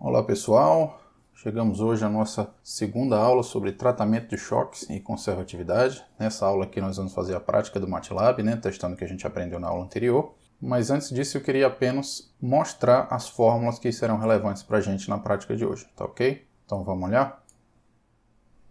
Olá pessoal, chegamos hoje à nossa segunda aula sobre tratamento de choques e conservatividade. Nessa aula aqui nós vamos fazer a prática do MATLAB, testando o que a gente aprendeu na aula anterior. Mas antes disso eu queria apenas mostrar as fórmulas que serão relevantes para a gente na prática de hoje, tá ok? Então vamos olhar?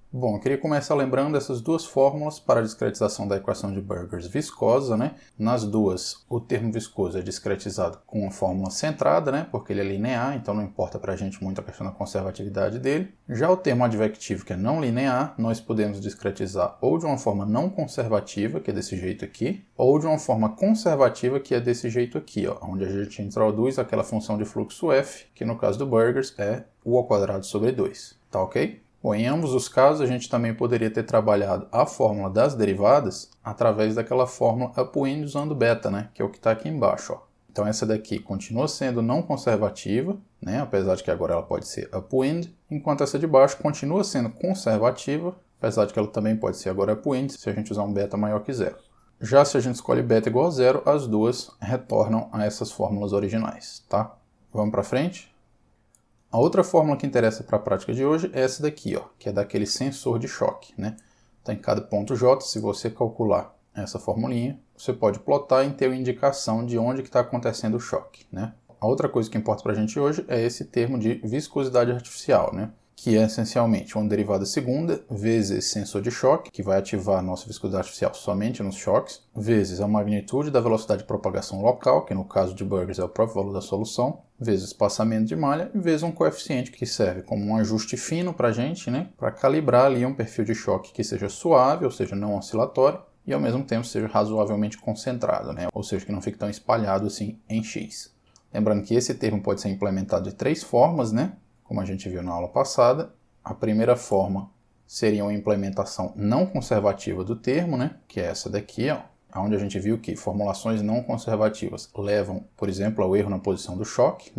Bom, eu queria começar lembrando essas duas fórmulas para a discretização da equação de Burgers viscosa, Nas duas, o termo viscoso é discretizado com uma fórmula centrada, Porque ele é linear, então não importa para a gente muito a questão da conservatividade dele. Já o termo advectivo, que é não linear, nós podemos discretizar ou de uma forma não conservativa, que é desse jeito aqui, ou de uma forma conservativa, que é desse jeito aqui, onde a gente introduz aquela função de fluxo f, que no caso do Burgers é u ao quadrado sobre 2, tá ok? Bom, em ambos os casos, a gente também poderia ter trabalhado a fórmula das derivadas através daquela fórmula upwind usando beta, que é o que está aqui embaixo. Então essa daqui continua sendo não conservativa, apesar de que agora ela pode ser upwind, enquanto essa de baixo continua sendo conservativa, apesar de que ela também pode ser agora upwind se a gente usar um beta maior que zero. Já se a gente escolhe beta igual a zero, as duas retornam a essas fórmulas originais, tá? Vamos para frente? A outra fórmula que interessa para a prática de hoje é essa daqui, que é daquele sensor de choque, Então, em cada ponto J, se você calcular essa formulinha, você pode plotar e ter uma indicação de onde está acontecendo o choque, A outra coisa que importa para a gente hoje é esse termo de viscosidade artificial, Que é essencialmente uma derivada segunda vezes esse sensor de choque, que vai ativar a nossa viscosidade artificial somente nos choques, vezes a magnitude da velocidade de propagação local, que no caso de Burgers é o próprio valor da solução, vezes espaçamento de malha, e vezes um coeficiente que serve como um ajuste fino para a gente, para calibrar ali um perfil de choque que seja suave, ou seja, não oscilatório, e ao mesmo tempo seja razoavelmente concentrado, ou seja, que não fique tão espalhado assim em X. Lembrando que esse termo pode ser implementado de três formas, Como a gente viu na aula passada. A primeira forma seria uma implementação não conservativa do termo, Que é essa daqui, onde a gente viu que formulações não conservativas levam, por exemplo, ao erro na posição do choque,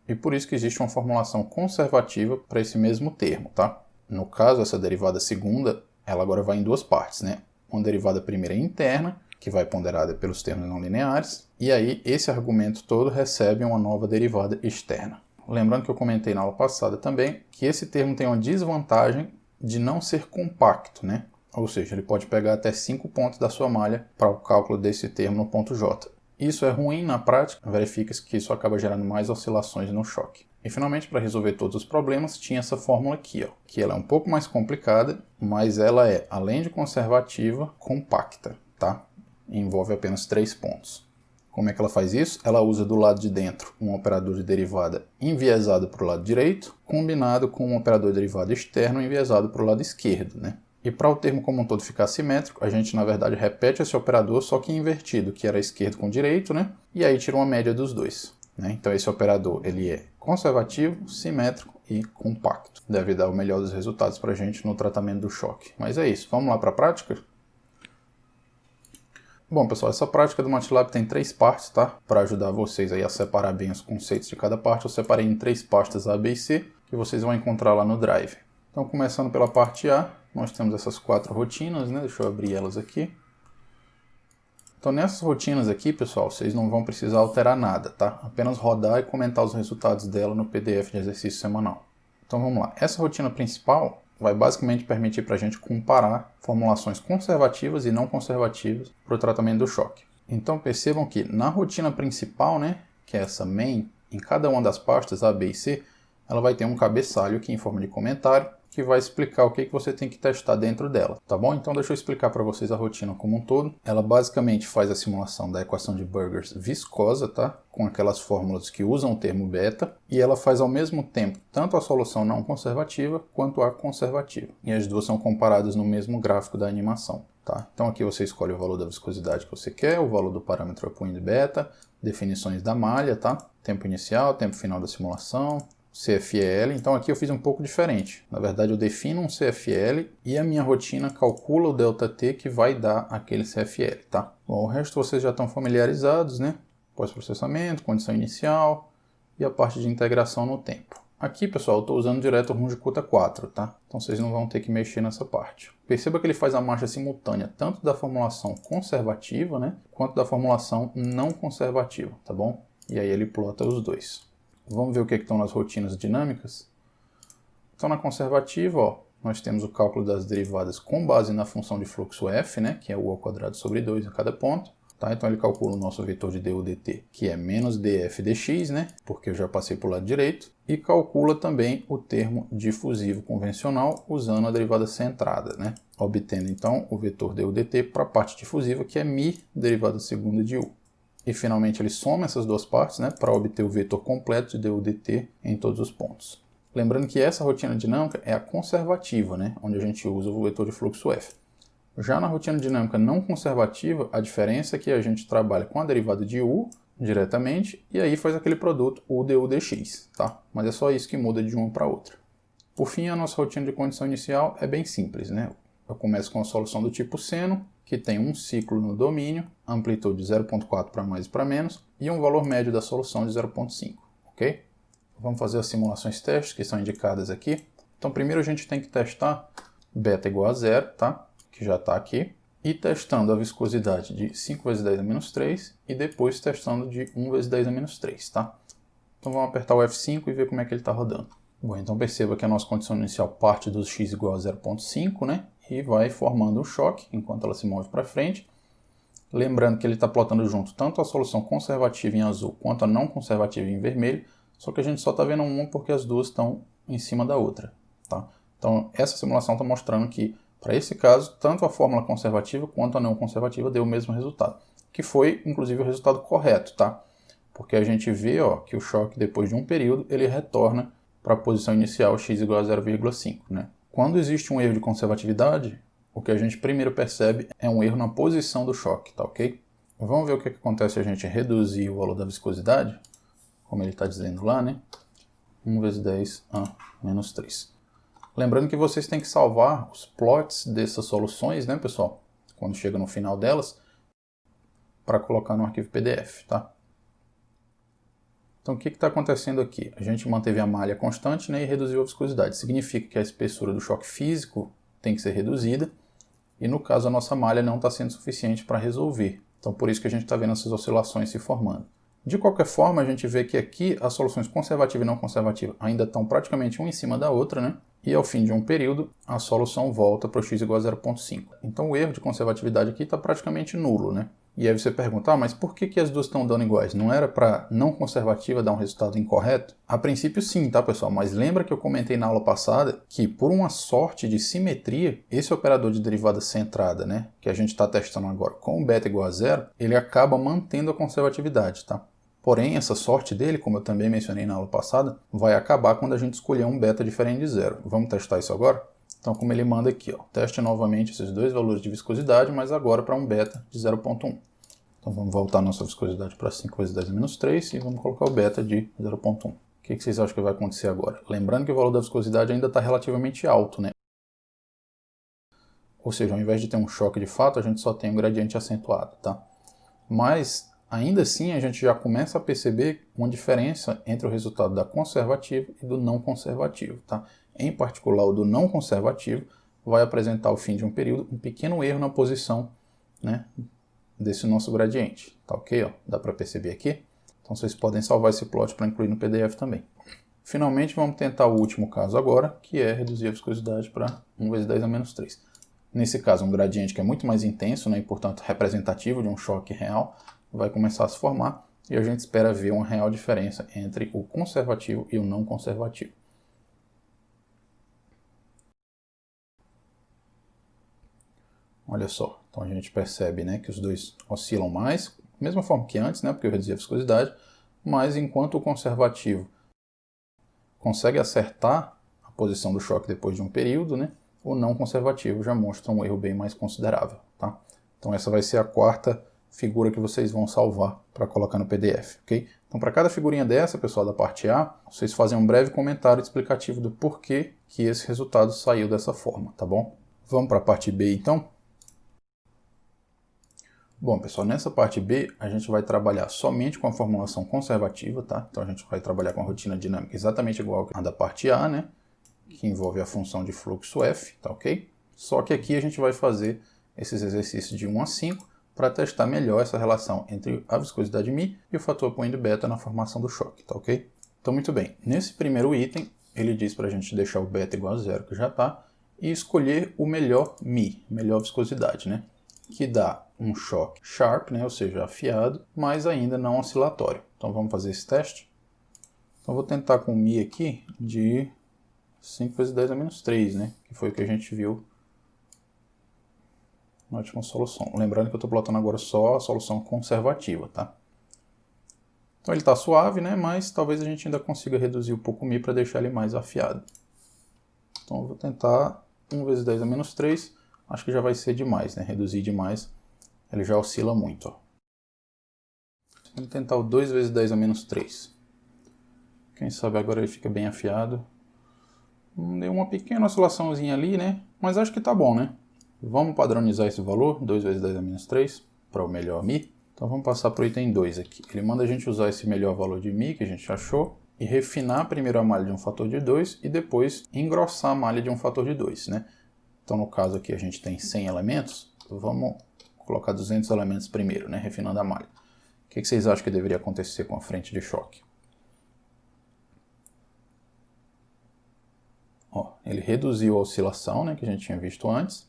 E por isso que existe uma formulação conservativa para esse mesmo termo, tá? No caso, essa derivada segunda, ela agora vai em duas partes, Uma derivada primeira interna, que vai ponderada pelos termos não lineares, e aí esse argumento todo recebe uma nova derivada externa. Lembrando que eu comentei na aula passada também que esse termo tem uma desvantagem de não ser compacto, Ou seja, ele pode pegar até 5 pontos da sua malha para o cálculo desse termo no ponto J. Isso é ruim na prática, verifica-se que isso acaba gerando mais oscilações no choque. E finalmente, para resolver todos os problemas, tinha essa fórmula aqui, que ela é um pouco mais complicada, mas ela é, além de conservativa, compacta, tá? Envolve apenas 3 pontos. Como é que ela faz isso? Ela usa do lado de dentro um operador de derivada enviesado para o lado direito, combinado com um operador de derivada externo enviesado para o lado esquerdo, E para o termo como um todo ficar simétrico, a gente na verdade repete esse operador, só que invertido, que era esquerdo com direito, E aí tira uma média dos dois, Então esse operador ele é conservativo, simétrico e compacto. Deve dar o melhor dos resultados para a gente no tratamento do choque. Mas é isso, vamos lá para a prática? Bom, pessoal, essa prática do MATLAB tem 3 partes, tá? Para ajudar vocês aí a separar bem os conceitos de cada parte, eu separei em 3 pastas A, B e C, que vocês vão encontrar lá no Drive. Então, começando pela parte A, nós temos essas 4 rotinas, Deixa eu abrir elas aqui. Então, nessas rotinas aqui, pessoal, vocês não vão precisar alterar nada, tá? Apenas rodar e comentar os resultados dela no PDF de exercício semanal. Então, vamos lá. Essa rotina principal vai basicamente permitir para a gente comparar formulações conservativas e não conservativas para o tratamento do choque. Então percebam que na rotina principal, que é essa main, em cada uma das pastas A, B e C, ela vai ter um cabeçalho aqui em forma de comentário que vai explicar o que você tem que testar dentro dela, tá bom? Então deixa eu explicar para vocês a rotina como um todo. Ela basicamente faz a simulação da equação de Burgers viscosa, tá? Com aquelas fórmulas que usam o termo beta, e ela faz ao mesmo tempo tanto a solução não conservativa quanto a conservativa. E as duas são comparadas no mesmo gráfico da animação, tá? Então aqui você escolhe o valor da viscosidade que você quer, o valor do parâmetro upwind beta, definições da malha, tá? Tempo inicial, tempo final da simulação, CFL, então aqui eu fiz um pouco diferente. Na verdade eu defino um CFL e a minha rotina calcula o ΔT que vai dar aquele CFL, tá? Bom, o resto vocês já estão familiarizados, Pós-processamento, condição inicial e a parte de integração no tempo. Aqui, pessoal, eu estou usando direto o Runge-Kutta 4, tá? Então vocês não vão ter que mexer nessa parte. Perceba que ele faz a marcha simultânea tanto da formulação conservativa, quanto da formulação não conservativa, tá bom? E aí ele plota os dois. Vamos ver o que estão nas rotinas dinâmicas. Então, na conservativa, ó, nós temos o cálculo das derivadas com base na função de fluxo f, né, que é u ao quadrado sobre 2 em cada ponto. Tá? Então, ele calcula o nosso vetor de du dt, que é menos df dx, né, porque eu já passei para o lado direito, e calcula também o termo difusivo convencional usando a derivada centrada, né, obtendo, então, o vetor du dt para a parte difusiva, que é μ derivada segunda de u. E, finalmente, ele soma essas duas partes, né, para obter o vetor completo de du dt em todos os pontos. Lembrando que essa rotina dinâmica é a conservativa, né, onde a gente usa o vetor de fluxo f. Já na rotina dinâmica não conservativa, a diferença é que a gente trabalha com a derivada de u diretamente e aí faz aquele produto u du dx, tá? Mas é só isso que muda de uma para outra. Por fim, a nossa rotina de condição inicial é bem simples, né? Eu começo com a solução do tipo seno, que tem um ciclo no domínio, amplitude de 0,4 para mais e para menos, e um valor médio da solução de 0,5, ok? Vamos fazer as simulações testes que são indicadas aqui. Então, primeiro a gente tem que testar beta igual a zero, tá? Que já está aqui. E testando a viscosidade de 5 vezes 10 a menos 3 e depois testando de 1 vezes 10 a menos 3, tá? Então vamos apertar o F5 e ver como é que ele está rodando. Bom, então perceba que a nossa condição inicial parte dos x igual a 0,5, né? E vai formando um choque enquanto ela se move para frente. Lembrando que ele está plotando junto tanto a solução conservativa em azul quanto a não conservativa em vermelho, só que a gente só está vendo uma porque as duas estão em cima da outra, tá? Então essa simulação está mostrando que, para esse caso, tanto a fórmula conservativa quanto a não conservativa deu o mesmo resultado, que foi, inclusive, o resultado correto, tá? Porque a gente vê, ó, que o choque, depois de um período, ele retorna para a posição inicial, x igual a 0,5, né? Quando existe um erro de conservatividade, o que a gente primeiro percebe é um erro na posição do choque, tá ok? Vamos ver o que acontece se a gente reduzir o valor da viscosidade, como ele está dizendo lá, né? 1 vezes 10 a menos 3. Lembrando que vocês têm que salvar os plots dessas soluções, né, pessoal? Quando chega no final delas, para colocar no arquivo PDF, tá? Então, o que está acontecendo aqui? A gente manteve a malha constante, né, e reduziu a viscosidade. Significa que a espessura do choque físico tem que ser reduzida, e no caso a nossa malha não está sendo suficiente para resolver. Então, por isso que a gente está vendo essas oscilações se formando. De qualquer forma, a gente vê que aqui as soluções conservativa e não conservativa ainda estão praticamente uma em cima da outra, né? E ao fim de um período, a solução volta para o x igual a 0,5. Então o erro de conservatividade aqui está praticamente nulo, né? E aí você pergunta, mas por que as duas estão dando iguais? Não era para não conservativa dar um resultado incorreto? A princípio sim, tá, pessoal? Mas lembra que eu comentei na aula passada que, por uma sorte de simetria, esse operador de derivada centrada, né, que a gente está testando agora com beta igual a zero, ele acaba mantendo a conservatividade, tá? Porém, essa sorte dele, como eu também mencionei na aula passada, vai acabar quando a gente escolher um beta diferente de zero. Vamos testar isso agora? Então, como ele manda aqui, ó, teste novamente esses dois valores de viscosidade, mas agora para um beta de 0,1. Então, vamos voltar a nossa viscosidade para 5 vezes 10 a menos 3 e vamos colocar o beta de 0,1. O que vocês acham que vai acontecer agora? Lembrando que o valor da viscosidade ainda está relativamente alto, né? Ou seja, ao invés de ter um choque de fato, a gente só tem um gradiente acentuado, tá? Mas ainda assim, a gente já começa a perceber uma diferença entre o resultado da conservativa e do não conservativo, tá? Em particular, o do não conservativo vai apresentar ao fim de um período um pequeno erro na posição, né, desse nosso gradiente, tá ok? Ó, dá para perceber aqui? Então vocês podem salvar esse plot para incluir no PDF também. Finalmente, vamos tentar o último caso agora, que é reduzir a viscosidade para 1 vezes 10 a menos 3. Nesse caso, um gradiente que é muito mais intenso, né, e portanto representativo de um choque real, vai começar a se formar e a gente espera ver uma real diferença entre o conservativo e o não conservativo. Olha só, então a gente percebe, né, que os dois oscilam mais, da mesma forma que antes, né, porque eu reduzi a viscosidade, mas enquanto o conservativo consegue acertar a posição do choque depois de um período, né, o não conservativo já mostra um erro bem mais considerável, tá? Então essa vai ser a quarta figura que vocês vão salvar para colocar no PDF, ok? Então para cada figurinha dessa, pessoal, da parte A, vocês fazem um breve comentário explicativo do porquê que esse resultado saiu dessa forma, tá bom? Vamos para a parte B então? Bom, pessoal, nessa parte B, a gente vai trabalhar somente com a formulação conservativa, tá? Então a gente vai trabalhar com a rotina dinâmica exatamente igual a da parte A, né? Que envolve a função de fluxo F, tá ok? Só que aqui a gente vai fazer esses exercícios de 1 a 5 para testar melhor essa relação entre a viscosidade μ e o fator point beta na formação do choque, tá ok? Então, muito bem. Nesse primeiro item, ele diz para a gente deixar o beta igual a 0, que já está, e escolher o melhor Mi, melhor viscosidade, né? Que dá um choque sharp, né? Ou seja, afiado, mas ainda não oscilatório. Então, vamos fazer esse teste. Então, vou tentar com o Mi aqui de 5 vezes 10 a menos 3, né? Que foi o que a gente viu na última solução. Lembrando que eu estou plotando agora só a solução conservativa, tá? Então ele está suave, né? Mas talvez a gente ainda consiga reduzir um pouco o Mi para deixar ele mais afiado. Então eu vou tentar 1 vezes 10 a menos 3. Acho que já vai ser demais, né? Reduzir demais. Ele já oscila muito, ó. Vamos tentar o 2 vezes 10 a menos 3. Quem sabe agora ele fica bem afiado. Deu uma pequena oscilaçãozinha ali, né? Mas acho que tá bom, né? Vamos padronizar esse valor, 2 vezes 10 a menos 3, para o melhor Mi. Então vamos passar para o item 2 aqui. Ele manda a gente usar esse melhor valor de Mi que a gente achou e refinar primeiro a malha de um fator de 2 e depois engrossar a malha de um fator de 2, né? Então no caso aqui a gente tem 100 elementos, vamos colocar 200 elementos primeiro, né? Refinando a malha. O que vocês acham que deveria acontecer com a frente de choque? Ó, ele reduziu a oscilação, né, que a gente tinha visto antes.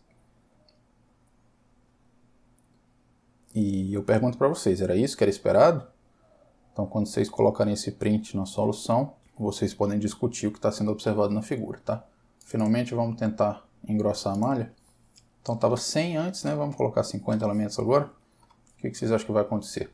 E eu pergunto para vocês, era isso que era esperado? Então, quando vocês colocarem esse print na solução, vocês podem discutir o que está sendo observado na figura, tá? Finalmente, vamos tentar engrossar a malha. Então, estava 100 antes, né? Vamos colocar 50 elementos agora. O que vocês acham que vai acontecer?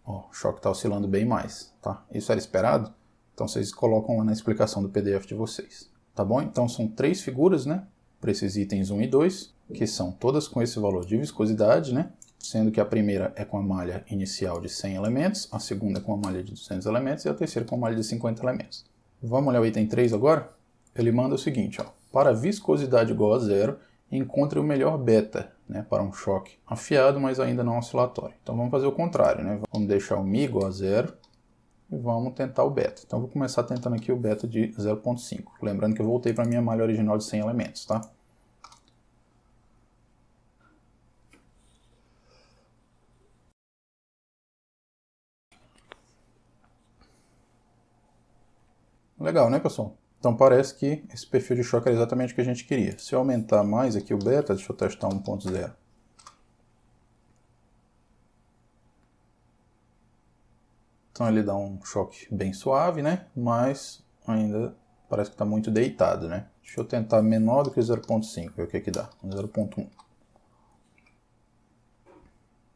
Ó, o choque está oscilando bem mais, tá? Isso era esperado? Então, vocês colocam lá na explicação do PDF de vocês, tá bom? Então, são 3 figuras, né? Para esses itens 1 e 2, que são todas com esse valor de viscosidade, né? Sendo que a primeira é com a malha inicial de 100 elementos, a segunda é com a malha de 200 elementos e a terceira com a malha de 50 elementos. Vamos olhar o item 3 agora? Ele manda o seguinte, ó, para viscosidade igual a 0, encontre o melhor beta, né, para um choque afiado, mas ainda não oscilatório. Então vamos fazer o contrário, né? Vamos deixar o Mi igual a 0 e vamos tentar o beta. Então vou começar tentando aqui o beta de 0.5. Lembrando que eu voltei para a minha malha original de 100 elementos, tá? Legal, né, pessoal? Então parece que esse perfil de choque era exatamente o que a gente queria. Se eu aumentar mais aqui o beta, deixa eu testar 1.0. Então ele dá um choque bem suave, né? Mas ainda parece que está muito deitado, né? Deixa eu tentar menor do que 0.5, ver o que dá. 0.1.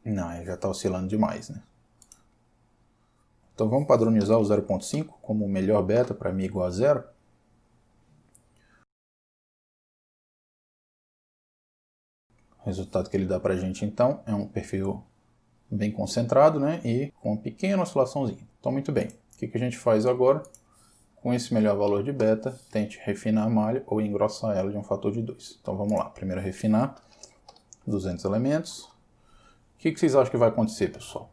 Não, ele já está oscilando demais, né? Então vamos padronizar o 0.5 como o melhor beta para Mi igual a 0. O resultado que ele dá para a gente então é um perfil bem concentrado, né? E com uma pequena oscilaçãozinha. Então muito bem, o que a gente faz agora? Com esse melhor valor de beta, tente refinar a malha ou engrossar ela de um fator de 2. Então vamos lá, primeiro refinar, 200 elementos. O que vocês acham que vai acontecer, pessoal?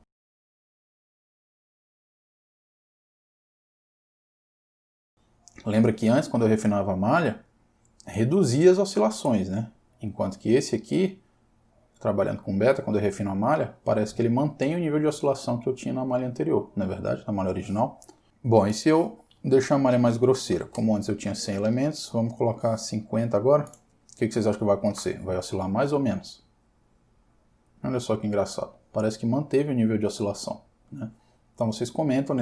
Lembra que antes, quando eu refinava a malha, reduzia as oscilações, né? Enquanto que esse aqui, trabalhando com beta, quando eu refino a malha, parece que ele mantém o nível de oscilação que eu tinha na malha anterior, não é verdade? Na malha original. Bom, e se eu deixar a malha mais grosseira? Como antes eu tinha 100 elementos, vamos colocar 50 agora. O que vocês acham que vai acontecer? Vai oscilar mais ou menos? Olha só que engraçado. Parece que manteve o nível de oscilação, né? Então vocês comentam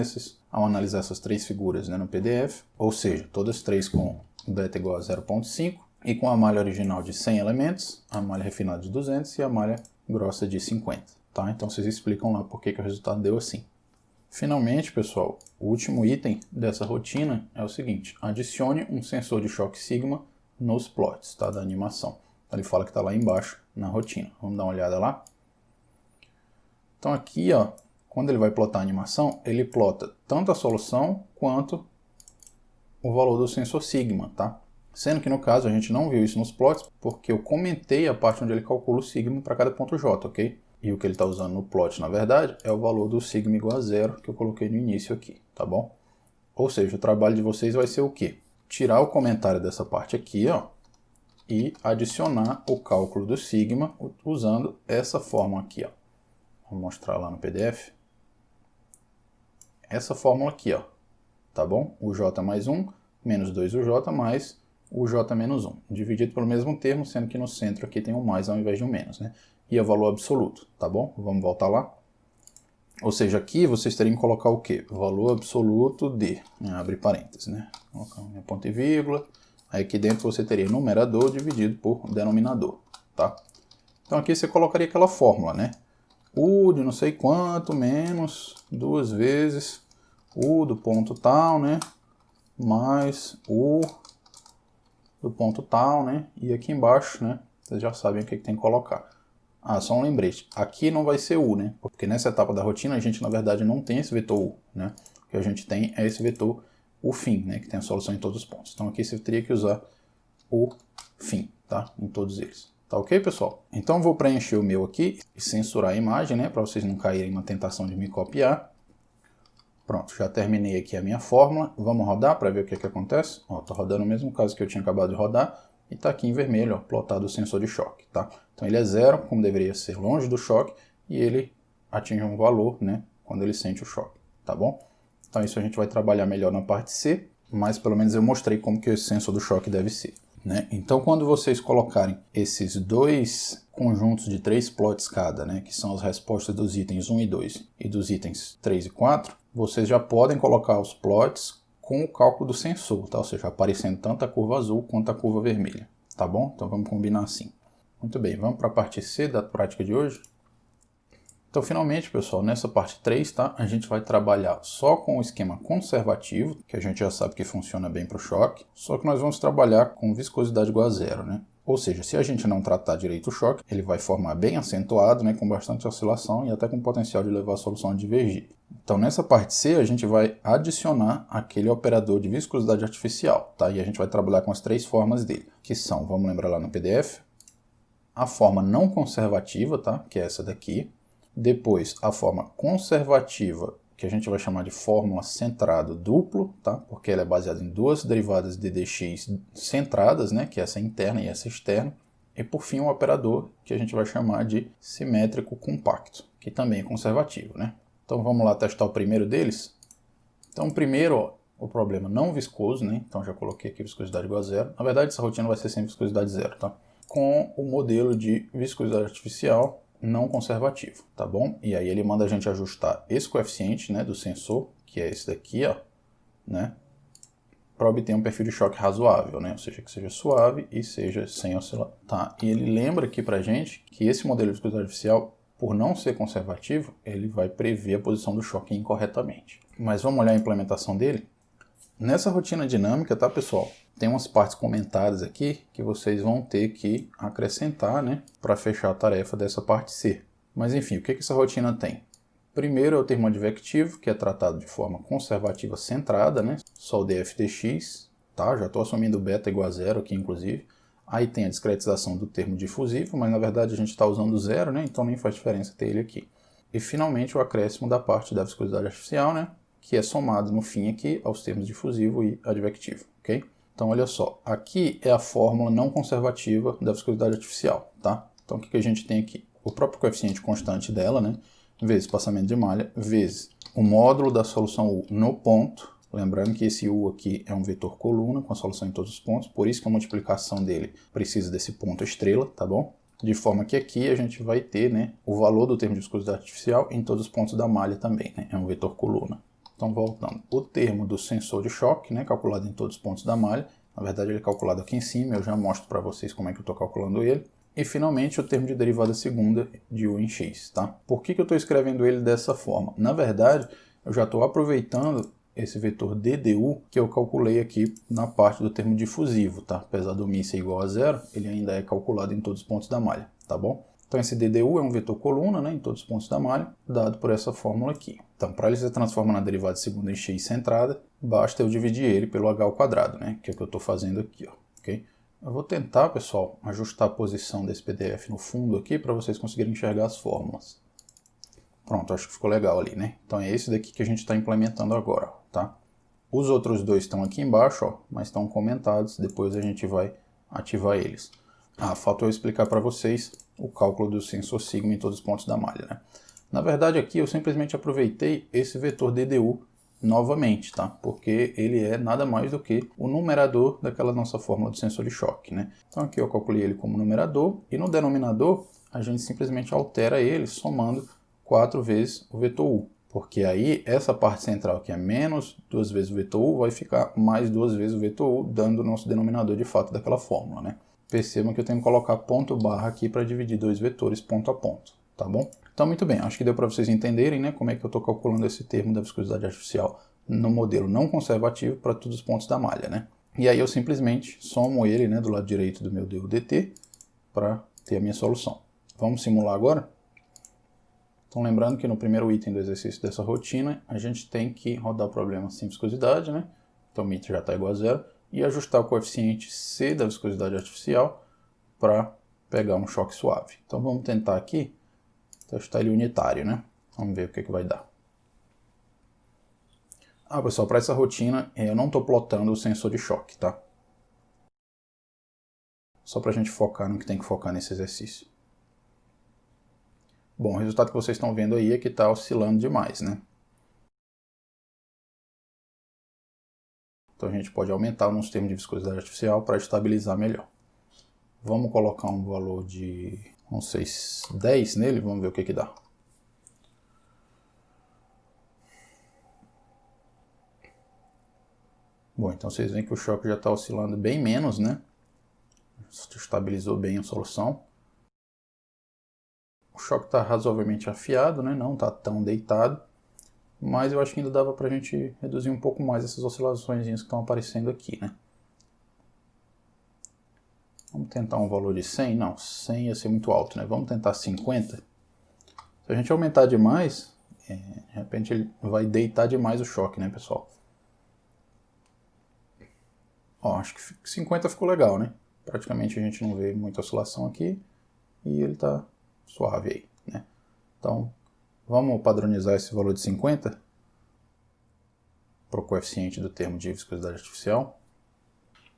ao analisar essas 3 figuras, né, no PDF, ou seja, todas 3 com beta igual a 0.5 e com a malha original de 100 elementos, a malha refinada de 200 e a malha grossa de 50. Tá? Então vocês explicam lá por que o resultado deu assim. Finalmente, pessoal, o último item dessa rotina é o seguinte: adicione um sensor de choque sigma nos plots, tá, da animação. Ele fala que está lá embaixo na rotina. Vamos dar uma olhada lá? Então aqui, ó, quando ele vai plotar a animação, ele plota tanto a solução quanto o valor do sensor sigma, tá? Sendo que no caso a gente não viu isso nos plots porque eu comentei a parte onde ele calcula o sigma para cada ponto J, ok? E o que ele está usando no plot, na verdade, é o valor do sigma igual a 0 que eu coloquei no início aqui, tá bom? Ou seja, o trabalho de vocês vai ser o quê? Tirar o comentário dessa parte aqui, ó, e adicionar o cálculo do sigma usando essa fórmula aqui, ó. Vou mostrar lá no PDF. Essa fórmula aqui, ó. tá bom? UJ mais 1, menos 2UJ mais UJ menos 1, dividido pelo mesmo termo, sendo que no centro aqui tem um mais ao invés de um menos, né? E é o valor absoluto, tá bom? Vamos voltar lá. Ou seja, aqui vocês teriam que colocar o quê? Valor absoluto de, abre parênteses, né? Colocar um ponto e vírgula. Aí aqui dentro você teria numerador dividido por denominador, tá? Então aqui você colocaria aquela fórmula, né? U de não sei quanto menos 2 vezes U do ponto tal, né? Mais U do ponto tal, né? E aqui embaixo, né? Vocês já sabem o que tem que colocar. Ah, só um lembrete. Aqui não vai ser U, né? Porque nessa etapa da rotina a gente, na verdade, não tem esse vetor U, né? O que a gente tem é esse vetor o fim, né? Que tem a solução em todos os pontos. Então aqui você teria que usar o fim, tá? Em todos eles. Tá ok, pessoal? Então eu vou preencher o meu aqui e censurar a imagem, né? Para vocês não caírem na tentação de me copiar. Pronto, já terminei aqui a minha fórmula. Vamos rodar para ver o que acontece? Ó, tô rodando o mesmo caso que eu tinha acabado de rodar. E está aqui em vermelho, ó, plotado o sensor de choque, tá? Então ele é zero, como deveria ser, longe do choque, e ele atinge um valor, né, quando ele sente o choque, tá bom? Então isso a gente vai trabalhar melhor na parte C, mas pelo menos eu mostrei como que esse sensor do choque deve ser, né? Então quando vocês colocarem esses dois conjuntos de 3 plots cada, né, que são as respostas dos itens 1 e 2 e dos itens 3 e 4, vocês já podem colocar os plots com o cálculo do sensor, tá? Ou seja, aparecendo tanto a curva azul quanto a curva vermelha, tá bom? Então vamos combinar assim. Muito bem, vamos para a parte C da prática de hoje. Então finalmente, pessoal, nessa parte 3, tá? A gente vai trabalhar só com o esquema conservativo, que a gente já sabe que funciona bem para o choque, só que nós vamos trabalhar com viscosidade igual a zero, né? Ou seja, se a gente não tratar direito o choque, ele vai formar bem acentuado, né, com bastante oscilação e até com potencial de levar a solução a divergir. Então nessa parte C a gente vai adicionar aquele operador de viscosidade artificial, tá? E a gente vai trabalhar com as 3 formas dele, que são, vamos lembrar lá no PDF, a forma não conservativa, tá? Que é essa daqui. Depois a forma conservativa, que a gente vai chamar de fórmula centrado duplo, tá? Porque ela é baseada em 2 derivadas de dx centradas, né? Que é essa interna e essa externa. E por fim um operador que a gente vai chamar de simétrico compacto, que também é conservativo, né? Então vamos lá testar o primeiro deles. Então primeiro, ó, o problema não viscoso, né? Então já coloquei aqui viscosidade igual a zero. Na verdade essa rotina vai ser sem viscosidade zero, tá? Com o modelo de viscosidade artificial não conservativo, tá bom? E aí ele manda a gente ajustar esse coeficiente, né, do sensor, que é esse daqui, ó, né? Para obter um perfil de choque razoável, né? Ou seja, que seja suave e seja sem oscilar. Tá? E ele lembra aqui pra gente que esse modelo de viscosidade artificial, por não ser conservativo, ele vai prever a posição do choque incorretamente. Mas vamos olhar a implementação dele? Nessa rotina dinâmica, tá, pessoal? Tem umas partes comentadas aqui que vocês vão ter que acrescentar, né, para fechar a tarefa dessa parte C. Mas enfim, o que essa rotina tem? Primeiro é o termo advectivo, que é tratado de forma conservativa centrada, né? Só o df dx, tá? Já estou assumindo beta igual a zero aqui, inclusive. Aí tem a discretização do termo difusivo, mas na verdade a gente está usando zero, né? Então nem faz diferença ter ele aqui. E finalmente o acréscimo da parte da viscosidade artificial, né? Que é somado no fim aqui aos termos difusivo e advectivo, ok? Então olha só, aqui é a fórmula não conservativa da viscosidade artificial, tá? Então o que a gente tem aqui? O próprio coeficiente constante dela, né? Vezes espaçamento de malha, vezes o módulo da solução U no ponto. Lembrando que esse U aqui é um vetor coluna com a solução em todos os pontos, por isso que a multiplicação dele precisa desse ponto estrela, tá bom? De forma que aqui a gente vai ter, né, o valor do termo de viscosidade artificial em todos os pontos da malha também, né? É um vetor coluna. Então voltando, o termo do sensor de choque, né, calculado em todos os pontos da malha, na verdade ele é calculado aqui em cima, eu já mostro para vocês como é que eu estou calculando ele. E finalmente o termo de derivada segunda de U em x, tá? Por que eu estou escrevendo ele dessa forma? Na verdade, eu já estou aproveitando esse vetor DDU que eu calculei aqui na parte do termo difusivo, tá? Apesar do μ ser igual a zero, ele ainda é calculado em todos os pontos da malha, tá bom? Então esse DDU é um vetor coluna, né, em todos os pontos da malha, dado por essa fórmula aqui. Então para ele se transformar na derivada segunda em x centrada, basta eu dividir ele pelo h ao quadrado, né, que é o que eu estou fazendo aqui, ó, ok? Eu vou tentar, pessoal, ajustar a posição desse PDF no fundo aqui para vocês conseguirem enxergar as fórmulas. Pronto, acho que ficou legal ali, né? Então é esse daqui que a gente está implementando agora, tá? Os outros dois estão aqui embaixo, ó, mas estão comentados, depois a gente vai ativar eles. Ah, faltou eu explicar para vocês o cálculo do sensor sigma em todos os pontos da malha, né? Na verdade aqui eu simplesmente aproveitei esse vetor DDU novamente, tá? Porque ele é nada mais do que o numerador daquela nossa fórmula do sensor de choque, né? Então aqui eu calculei ele como numerador e no denominador a gente simplesmente altera ele somando 4 vezes o vetor U. Porque aí essa parte central que é menos 2 vezes o vetor U vai ficar mais 2 vezes o vetor U, dando o nosso denominador de fato daquela fórmula, né? Percebam que eu tenho que colocar ponto barra aqui para dividir dois vetores ponto a ponto, tá bom? Então, muito bem, acho que deu para vocês entenderem, né, como é que eu estou calculando esse termo da viscosidade artificial no modelo não conservativo para todos os pontos da malha, né? E aí eu simplesmente somo ele, né, do lado direito do meu du/dt para ter a minha solução. Vamos simular agora? Então, lembrando que no primeiro item do exercício dessa rotina, a gente tem que rodar o problema sem viscosidade, né? Então, o μ já está igual a zero. E ajustar o coeficiente C da viscosidade artificial para pegar um choque suave. Então vamos tentar aqui testar ele unitário, né? Vamos ver o que vai dar. Pessoal, para essa rotina eu não estou plotando o sensor de choque, tá? Só para a gente focar no que tem que focar nesse exercício. Bom, o resultado que vocês estão vendo aí é que está oscilando demais, né? Então a gente pode aumentar nos termos de viscosidade artificial para estabilizar melhor. Vamos colocar um valor de, não sei, 10 nele, vamos ver o que dá. Bom, então vocês veem que o choque já está oscilando bem menos, né? Estabilizou bem a solução. O choque está razoavelmente afiado, né? Não está tão deitado. Mas eu acho que ainda dava para a gente reduzir um pouco mais essas oscilações que estão aparecendo aqui, né? Vamos tentar um valor de 100? Não, 100 ia ser muito alto, né? Vamos tentar 50. Se a gente aumentar demais, de repente ele vai deitar demais o choque, né, pessoal? Ó, acho que 50 ficou legal, né? Praticamente a gente não vê muita oscilação aqui e ele está suave aí, né? Então, vamos padronizar esse valor de 50 para o coeficiente do termo de viscosidade artificial.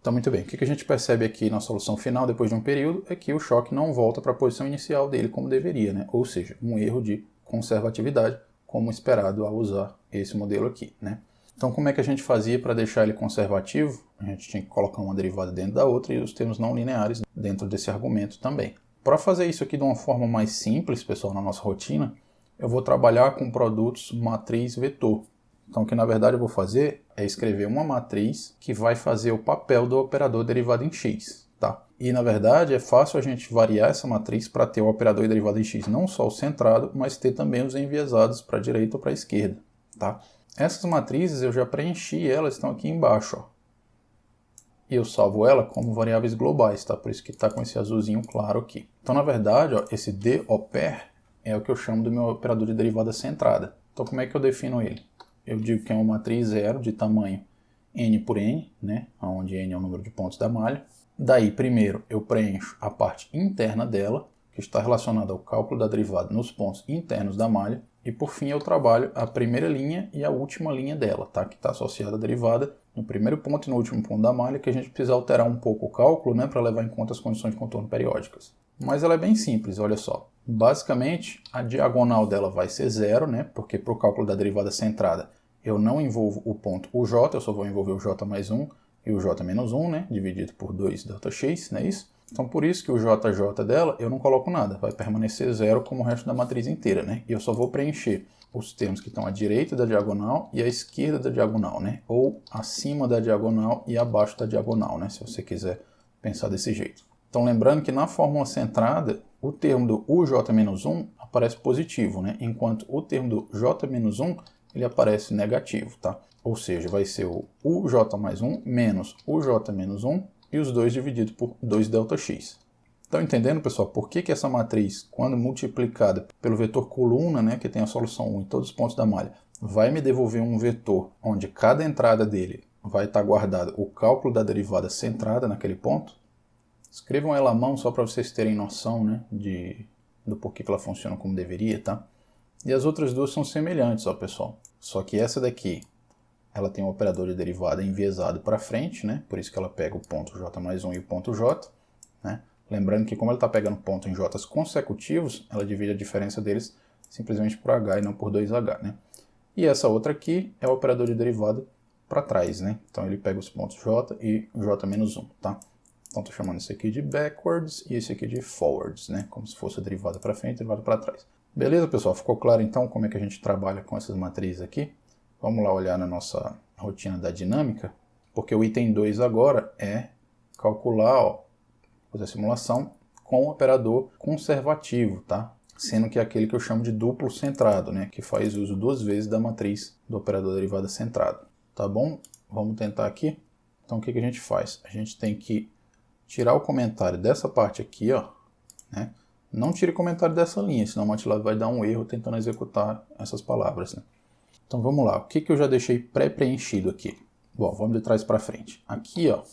Então, muito bem. O que a gente percebe aqui na solução final, depois de um período, é que o choque não volta para a posição inicial dele como deveria, né? Ou seja, um erro de conservatividade, como esperado ao usar esse modelo aqui, né? Então, como é que a gente fazia para deixar ele conservativo? A gente tinha que colocar uma derivada dentro da outra e os termos não lineares dentro desse argumento também. Para fazer isso aqui de uma forma mais simples, pessoal, na nossa rotina, eu vou trabalhar com produtos matriz vetor. Então, o que na verdade eu vou fazer é escrever uma matriz que vai fazer o papel do operador derivado em x, tá? E na verdade é fácil a gente variar essa matriz para ter o operador derivado em x não só o centrado, mas ter também os enviesados para a direita ou para a esquerda, tá? Essas matrizes eu já preenchi, elas estão aqui embaixo, ó. E eu salvo ela como variáveis globais, tá? Por isso que está com esse azulzinho claro aqui. Então, na verdade, ó, esse DOPER é o que eu chamo do meu operador de derivada centrada. Então, como é que eu defino ele? Eu digo que é uma matriz zero de tamanho n por n, né? Onde n é o número de pontos da malha. Daí, primeiro, eu preencho a parte interna dela, que está relacionada ao cálculo da derivada nos pontos internos da malha. E, por fim, eu trabalho a primeira linha e a última linha dela, tá? Que está associada à derivada no primeiro ponto e no último ponto da malha, que a gente precisa alterar um pouco o cálculo, né? Para levar em conta as condições de contorno periódicas. Mas ela é bem simples, olha só. Basicamente, a diagonal dela vai ser zero, né? Porque para o cálculo da derivada centrada, eu não envolvo o ponto uj, eu só vou envolver o j mais 1 e o j menos 1, né? Dividido por 2 ΔX, não é isso? Então, por isso que o JJ dela, eu não coloco nada. Vai permanecer zero como o resto da matriz inteira, né? E eu só vou preencher os termos que estão à direita da diagonal e à esquerda da diagonal, né? Ou acima da diagonal e abaixo da diagonal, né? Se você quiser pensar desse jeito. Então, lembrando que na fórmula centrada, o termo do uj-1 aparece positivo, né? Enquanto o termo do j-1 ele aparece negativo, tá? Ou seja, vai ser o uj mais 1 menos o j menos 1 e os dois dividido por 2 ΔX. Estão entendendo, pessoal, por que essa matriz, quando multiplicada pelo vetor coluna, né, que tem a solução 1 em todos os pontos da malha, vai me devolver um vetor onde cada entrada dele vai estar guardado o cálculo da derivada centrada naquele ponto? Escrevam ela à mão só para vocês terem noção, né, do porquê que ela funciona como deveria, tá? E as outras duas são semelhantes, ó, pessoal. Só que essa daqui, ela tem um operador de derivada enviesado para frente, né? Por isso que ela pega o ponto j mais 1 e o ponto j, né? Lembrando que como ela está pegando ponto em j's consecutivos, ela divide a diferença deles simplesmente por h e não por 2h, né? E essa outra aqui é o operador de derivada para trás, né? Então ele pega os pontos J e J-1, tá? Então estou chamando esse aqui de backwards e esse aqui de forwards, né? Como se fosse a derivada para frente e derivada para trás. Beleza, pessoal? Ficou claro então como é que a gente trabalha com essas matrizes aqui? Vamos lá olhar na nossa rotina da dinâmica, porque o item 2 agora é calcular, ó, fazer a simulação com o operador conservativo, tá? Sendo que é aquele que eu chamo de duplo centrado, né? Que faz uso 2 vezes da matriz do operador derivada centrado. Tá bom? Vamos tentar aqui. Então o que a gente faz? A gente tem que tirar o comentário dessa parte aqui, ó, né? Não tire comentário dessa linha, senão o MATLAB vai dar um erro tentando executar essas palavras, né? Então vamos lá, o que eu já deixei pré-preenchido aqui? Bom, vamos de trás para frente. Aqui, ó,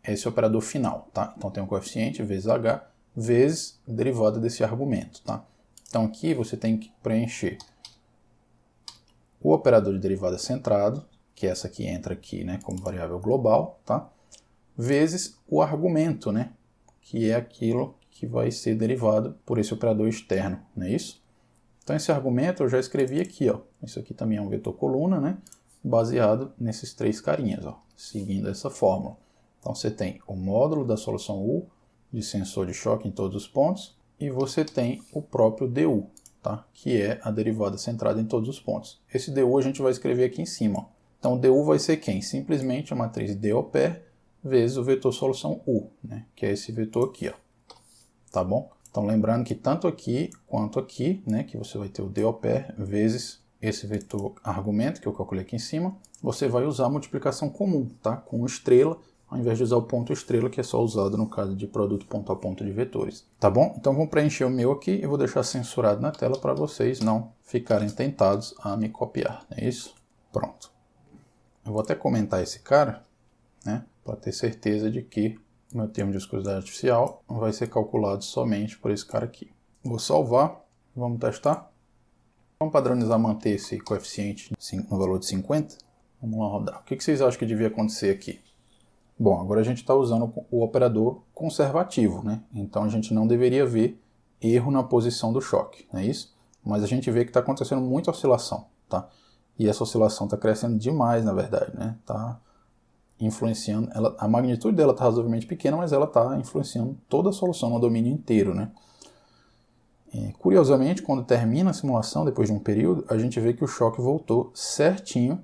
é esse operador final, tá? Então tem um coeficiente vezes h vezes derivada desse argumento, tá? Então aqui você tem que preencher o operador de derivada centrado, que essa aqui entra aqui, né, como variável global, tá? Vezes o argumento, né, que é aquilo que vai ser derivado por esse operador externo, não é isso? Então esse argumento eu já escrevi aqui, ó. Isso aqui também é um vetor coluna, né, baseado nesses três carinhas, ó, seguindo essa fórmula. Então você tem o módulo da solução U de sensor de choque em todos os pontos e você tem o próprio DU, tá? Que é a derivada centrada em todos os pontos. Esse DU a gente vai escrever aqui em cima, ó. Então o DU vai ser quem? Simplesmente a matriz DOPER vezes o vetor solução U, né? Que é esse vetor aqui, ó. Tá bom? Então lembrando que tanto aqui quanto aqui, né, que você vai ter o DOPER vezes esse vetor argumento que eu calculei aqui em cima, você vai usar a multiplicação comum, tá? Com estrela, ao invés de usar o ponto estrela, que é só usado no caso de produto ponto a ponto de vetores. Tá bom? Então vamos preencher o meu aqui e vou deixar censurado na tela para vocês não ficarem tentados a me copiar, não é isso? Pronto. Eu vou até comentar esse cara, né, para ter certeza de que o meu termo de viscosidade artificial vai ser calculado somente por esse cara aqui. Vou salvar, vamos testar. Vamos padronizar manter esse coeficiente no valor de 50. Vamos lá rodar. O que vocês acham que devia acontecer aqui? Bom, agora a gente está usando o operador conservativo, né? Então a gente não deveria ver erro na posição do choque, não é isso? Mas a gente vê que está acontecendo muita oscilação, tá? E essa oscilação está crescendo demais, na verdade, né? Está influenciando, a magnitude dela está razoavelmente pequena, mas ela está influenciando toda a solução no domínio inteiro, né? E, curiosamente, quando termina a simulação, depois de um período, a gente vê que o choque voltou certinho,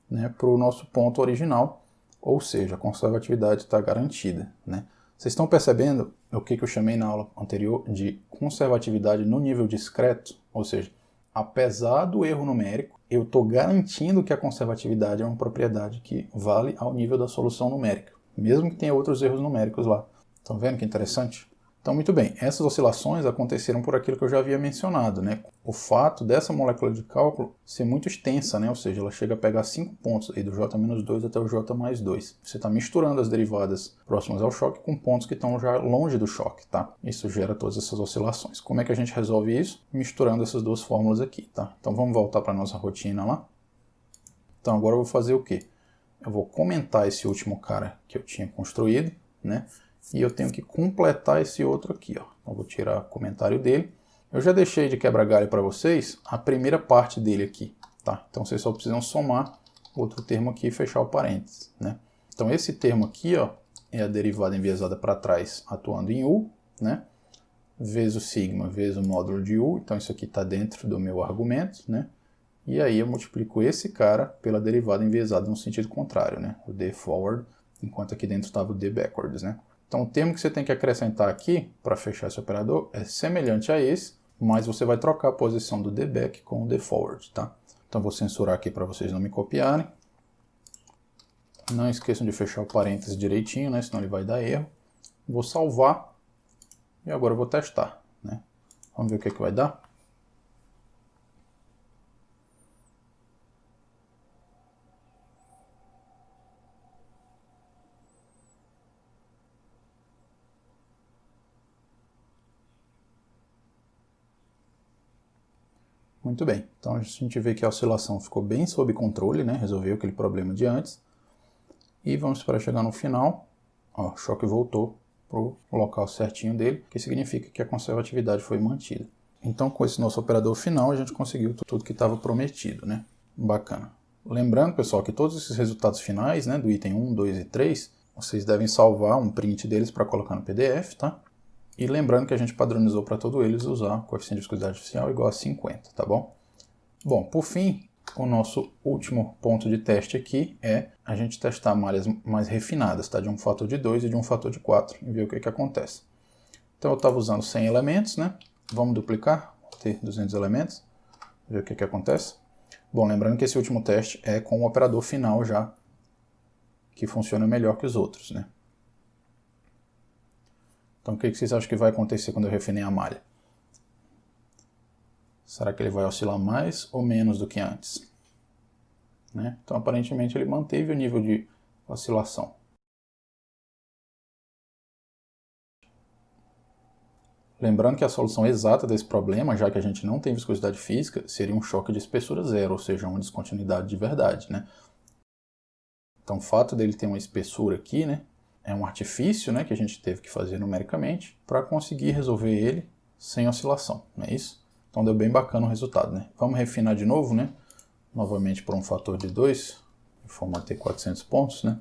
né, para o nosso ponto original, ou seja, a conservatividade está garantida, né? Vocês estão percebendo o que eu chamei na aula anterior de conservatividade no nível discreto? Ou seja, apesar do erro numérico, eu estou garantindo que a conservatividade é uma propriedade que vale ao nível da solução numérica, mesmo que tenha outros erros numéricos lá. Estão vendo que interessante? Então, muito bem, essas oscilações aconteceram por aquilo que eu já havia mencionado, né? O fato dessa molécula de cálculo ser muito extensa, né? Ou seja, ela chega a pegar 5 pontos aí do J-2 até o J+2. Você está misturando as derivadas próximas ao choque com pontos que estão já longe do choque, tá? Isso gera todas essas oscilações. Como é que a gente resolve isso? Misturando essas duas fórmulas aqui, tá? Então vamos voltar para a nossa rotina lá. Então agora eu vou fazer o quê? Eu vou comentar esse último cara que eu tinha construído, né? E eu tenho que completar esse outro aqui, ó. Eu vou tirar o comentário dele. Eu já deixei de quebra-galho para vocês a primeira parte dele aqui, tá? Então vocês só precisam somar outro termo aqui e fechar o parênteses, né? Então esse termo aqui, ó, é a derivada enviesada para trás atuando em U, né? Vezes o sigma, vezes o módulo de U. Então isso aqui está dentro do meu argumento, né? E aí eu multiplico esse cara pela derivada enviesada no sentido contrário, né? O D forward, enquanto aqui dentro estava o D backwards, né? Então o termo que você tem que acrescentar aqui para fechar esse operador é semelhante a esse, mas você vai trocar a posição do D back com o D forward, tá? Então vou censurar aqui para vocês não me copiarem. Não esqueçam de fechar o parênteses direitinho, né? Senão ele vai dar erro. Vou salvar e agora eu vou testar, né? Vamos ver o que é que vai dar. Muito bem, então a gente vê que a oscilação ficou bem sob controle, né? Resolveu aquele problema de antes. E vamos esperar chegar no final. Ó, o choque voltou para o local certinho dele, que significa que a conservatividade foi mantida. Então com esse nosso operador final a gente conseguiu tudo que estava prometido, né? Bacana. Lembrando, pessoal, que todos esses resultados finais, né, do item 1, 2 e 3, vocês devem salvar um print deles para colocar no PDF, tá? E lembrando que a gente padronizou para todos eles usar coeficiente de viscosidade artificial igual a 50, tá bom? Bom, por fim, o nosso último ponto de teste aqui é a gente testar malhas mais refinadas, tá? De um fator de 2 e de um fator de 4 e ver o que acontece. Então eu estava usando 100 elementos, né? Vamos duplicar, ter 200 elementos, ver o que acontece. Bom, lembrando que esse último teste é com o operador final já, que funciona melhor que os outros, né? Então o que vocês acham que vai acontecer quando eu refinei a malha? Será que ele vai oscilar mais ou menos do que antes? Né? Então aparentemente ele manteve o nível de oscilação. Lembrando que a solução exata desse problema, já que a gente não tem viscosidade física, seria um choque de espessura zero, ou seja, uma descontinuidade de verdade, né? Então o fato dele ter uma espessura aqui, né, é um artifício, né, que a gente teve que fazer numericamente para conseguir resolver ele sem oscilação, não é isso? Então deu bem bacana o resultado, né? Vamos refinar de novo, né? Novamente por um fator de 2, de forma a ter 400 pontos, né?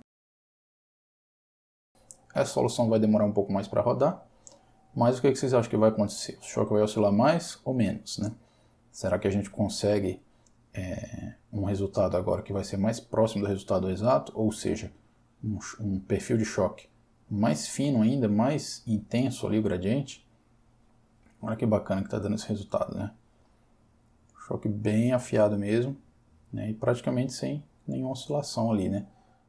Essa solução vai demorar um pouco mais para rodar, mas o que vocês acham que vai acontecer? O choque vai oscilar mais ou menos, né? Será que a gente consegue um resultado agora que vai ser mais próximo do resultado exato, ou seja, um perfil de choque mais fino ainda, mais intenso ali o gradiente? Olha que bacana que está dando esse resultado, né? Choque bem afiado mesmo, né? E praticamente sem nenhuma oscilação ali, né?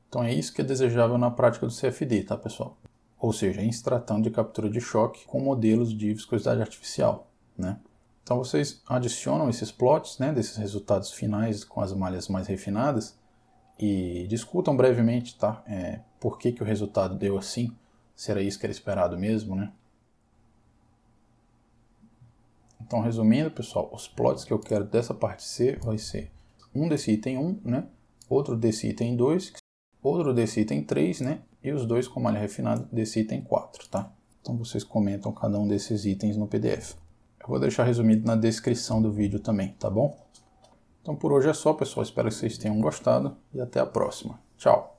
Então é isso que é desejável na prática do CFD, tá, pessoal? Ou seja, em se tratando de captura de choque com modelos de viscosidade artificial, né? Então vocês adicionam esses plots, né, desses resultados finais com as malhas mais refinadas e discutam brevemente, tá, por que o resultado deu assim, se era isso que era esperado mesmo, né? Então, resumindo, pessoal, os plots que eu quero dessa parte C vai ser um desse item 1, né, outro desse item 2, outro desse item 3, né, e os dois com malha refinada desse item 4, tá? Então vocês comentam cada um desses itens no PDF. Eu vou deixar resumido na descrição do vídeo também, tá bom? Então por hoje é só, pessoal. Espero que vocês tenham gostado e até a próxima. Tchau!